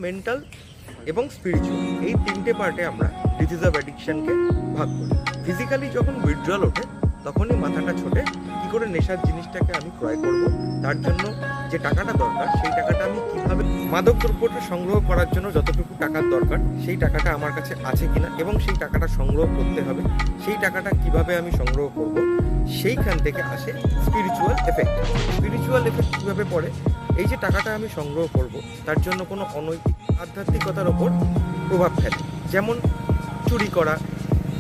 Mental এবং spiritual, এই তিনটে পার্টে আমরা ডিজিজ অফ অ্যাডিকশনকে ভাগ করি। ফিজিক্যালি যখন উইথড্রল ওঠে তখনই মাথাটা ছোটে, কী করে নেশার জিনিসটাকে আমি ক্রয় করব, তার জন্য যে টাকাটা দরকার সেই টাকাটা আমি কীভাবে, মাদক দ্রব্যটা সংগ্রহ করার জন্য যতটুকু টাকার দরকার সেই টাকাটা আমার কাছে আছে কিনা, এবং সেই টাকাটা সংগ্রহ করতে হবে, সেই টাকাটা কিভাবে আমি সংগ্রহ করব, সেইখান থেকে আসে স্পিরিচুয়াল এফেক্ট। স্পিরিচুয়াল এফেক্ট কীভাবে পড়ে, এই যে টাকাটা আমি সংগ্রহ করব তার জন্য কোনো অনৈতিক আধ্যাত্মিকতার ওপর প্রভাব ফেলে, যেমন চুরি করা,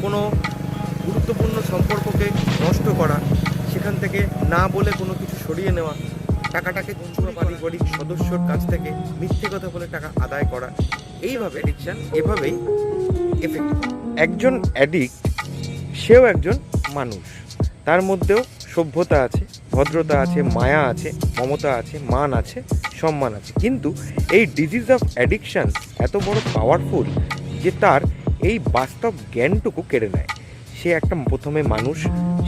কোনো গুরুত্বপূর্ণ সম্পর্ককে নষ্ট করা, সেখান থেকে না বলে কোনো কিছু সরিয়ে নেওয়া, টাকাটাকে কোনো পারিবারিক সদস্যর কাছ থেকে মিথ্যে কথা বলে টাকা আদায় করা, এইভাবে অ্যাডিকশান এভাবেই এফেক্ট। একজন অ্যাডিক্ট সেও একজন মানুষ, তার মধ্যেও সভ্যতা আছে, ভদ্রতা আছে, মায়া আছে, মমতা আছে, মান আছে, সম্মান আছে। কিন্তু এই ডিজিজ অফ অ্যাডিকশান এত বড় পাওয়ারফুল যে তার এই বাস্তব জ্ঞানটুকু কেড়ে নেয়। সে একটা প্রথমে মানুষ,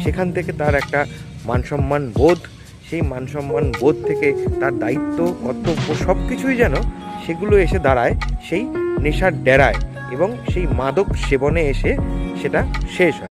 সেখান থেকে তার একটা মানসম্মান বোধ, সেই মানসম্মান বোধ থেকে তার দায়িত্ব, কর্তব্য সব কিছুই যেন সেগুলো এসে দাঁড়ায় সেই নেশার ডেরায়, এবং সেই মাদক সেবনে এসে সেটা শেষ হয়।